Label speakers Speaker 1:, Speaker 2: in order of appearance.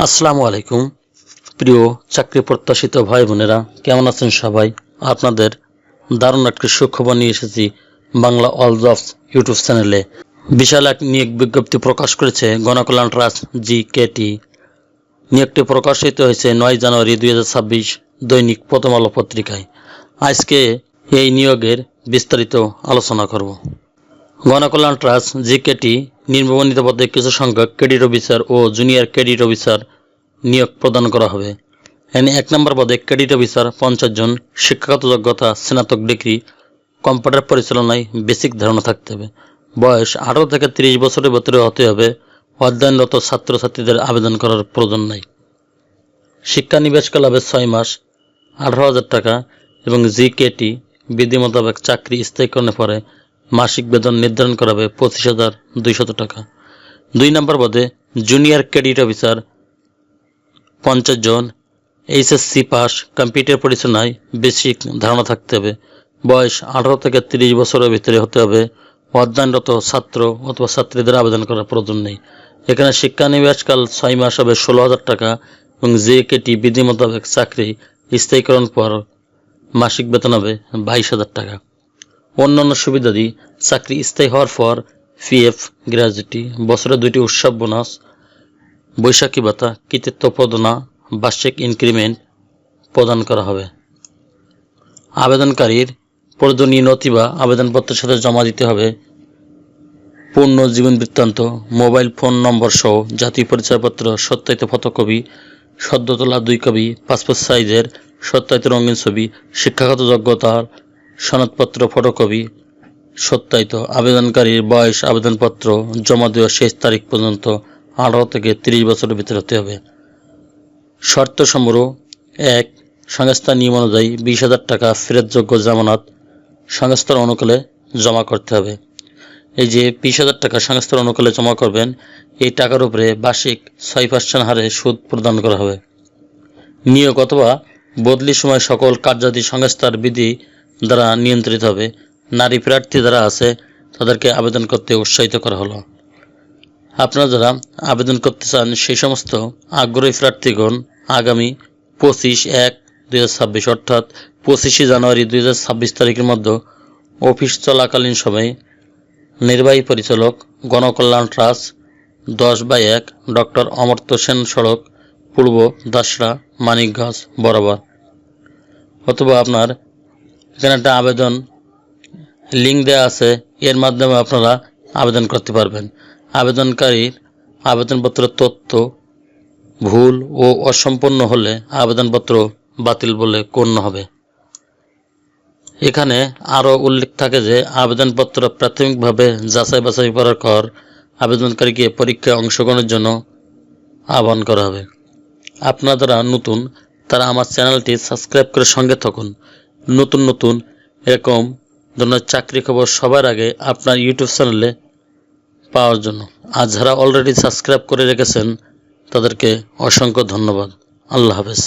Speaker 1: আসসালামু আলাইকুম প্রিয় চাকরি প্রত্যাশিত ভাই বোনেরা, কেমন আছেন সবাই? আপনাদের দারুণ একটি সুখবর নিয়ে এসেছি বাংলা অল জবস ইউটিউব চ্যানেলে। বিশাল এক নিয়োগ বিজ্ঞপ্তি প্রকাশ করেছে গণকল্যাণ ট্রাস্ট জিকেটি। নিয়োগটি প্রকাশিত হয়েছে 9 জানুয়ারি 2026 দৈনিক প্রথম আলো পত্রিকায়। আজকে এই নিয়োগের বিস্তারিত আলোচনা করব। গণকল্যাণ ট্রাস্ট জিকেটি নিম্নবর্ণিত পদে কিছু সংখ্যক ক্রেডিট অফিসার ও জুনিয়র ক্রেডিট অফিসার নিয়োগ প্রদান করা হবে। এখানে 1 নম্বর পদে ক্রেডিট অফিসার 50 জন, শিক্ষাগত যোগ্যতা স্নাতক ডিগ্রি, কম্পিউটার পরিচালনায় বেসিক ধারণা থাকতে হবে। বয়স 18 থেকে 30 বছরের ভিতরে হতে হবে। অধ্যয়নরত ছাত্রছাত্রীদের আবেদন করার প্রয়োজন নাই। শিক্ষানিবেশকাল হবে 6 মাস, 18,000 টাকা এবং জিকেটি বিধি মোতাবেক চাকরি স্থায়ীকরণের পরে মাসিক বেতন নির্ধারণ করা হবে 25,200 টাকা। 2 নম্বর পদে জুনিয়র ক্রেডিট অফিসার 50 জন, এইচএসসি পাস, কম্পিউটার পরিচালনায় বেসিক ধারণা থাকতে হবে। বয়স 18 থেকে 30 বছরের ভিতরে হতে হবে। অধ্যয়নরত ছাত্র অথবা ছাত্রীদের আবেদন করার প্রয়োজন নেই। এখানে শিক্ষানিবাসকাল 6 মাস হবে 16,000 টাকা এবং জিকেটি বিধি মোতাবেক চাকরি স্থায়ীকরণ পর মাসিক বেতন হবে 22,000 টাকা। অন্যান্য সুবিধাদি: চাকরি স্থায়ী হওয়ার পর পিএফ, গ্র্যাজুইটি, বছরে 2টি উৎসব বোনাস, বৈশাখী ভাতা, কৃতিত্ব প্রদানা, বার্ষিক ইনক্রিমেন্ট প্রদান করা হবে। আবেদনকারীর প্রয়োজনীয় নথি বা আবেদনপত্রের সাথে জমা দিতে হবে পূর্ণ জীবন বৃত্তান্ত, মোবাইল ফোন নম্বর সহ জাতীয় পরিচয়পত্র সত্যায়িত ফটোকপি, সদ্য তোলা 2 কপি পাসপোর্ট সাইজের সত্যায়িত রঙিন ছবি, শিক্ষাগত যোগ্যতার সনদপত্র ফটোকপি সত্যায়িত। আবেদনকারীর বয়স আবেদনপত্র জমা দেওয়ার শেষ তারিখ পর্যন্ত 18 থেকে 30 বছরের ভিতরে হতে হবে। শর্তসমূহ: 1. সংস্থার নিয়ম অনুযায়ী 20,000 টাকা ফেরতযোগ্য জামানত সংস্থার অনুকূলে জমা করতে হবে। এই যে 20,000 টাকা সংস্থার অনুকূলে জমা করবেন, এই টাকার উপরে বার্ষিক 6% হারে সুদ প্রদান করা হবে। নিয়োগ অথবা বদলির সময় সকল কার্যাদি সংস্থার বিধি দ্বারা নিয়ন্ত্রিত হবে। নারী প্রার্থী যারা আছে তাদেরকে আবেদন করতে উৎসাহিত করা হলো। আপনারা যারা আবেদন করতে চান সেই সমস্ত আগ্রহী প্রার্থীগণ আগামী 25/1/2026 অর্থাৎ 25 জানুয়ারি 2026 তারিখের মধ্যে অফিস চলাকালীন সময়ে নির্বাহী পরিচালক, গণকল্যাণ ট্রাস্ট, 10/1, ডক্টর অমর্ত্য সেন সড়ক, পূর্ব দাসরা, মানিকগঞ্জ বরাবর, অথবা আপনার এখানে একটা আবেদন লিঙ্ক দেওয়া আছে, এর মাধ্যমে আপনারা আবেদন করতে পারবেন। আবেদনকারীর আবেদনপত্রের তথ্য ভুল ও অসম্পূর্ণ হলে আবেদনপত্র বাতিল বলে গণ্য হবে। এখানে আরও উল্লেখ থাকে যে আবেদনপত্র প্রাথমিকভাবে যাচাই বাছাই করার পর আবেদনকারীকে পরীক্ষায় অংশগ্রহণের জন্য আহ্বান করা হবে। আপনারা যারা নতুন তারা আমার চ্যানেলটি সাবস্ক্রাইব করে সঙ্গে থাকুন। নতুন নতুন এরকম ধরনের চাকরি খবর সবার আগে আপনার ইউটিউব চ্যানেলে পাওয়ার জন্য। আর যারা অলরেডি সাবস্ক্রাইব করে রেখেছেন তাদেরকে অসংখ্য ধন্যবাদ। আল্লাহ হাফেজ।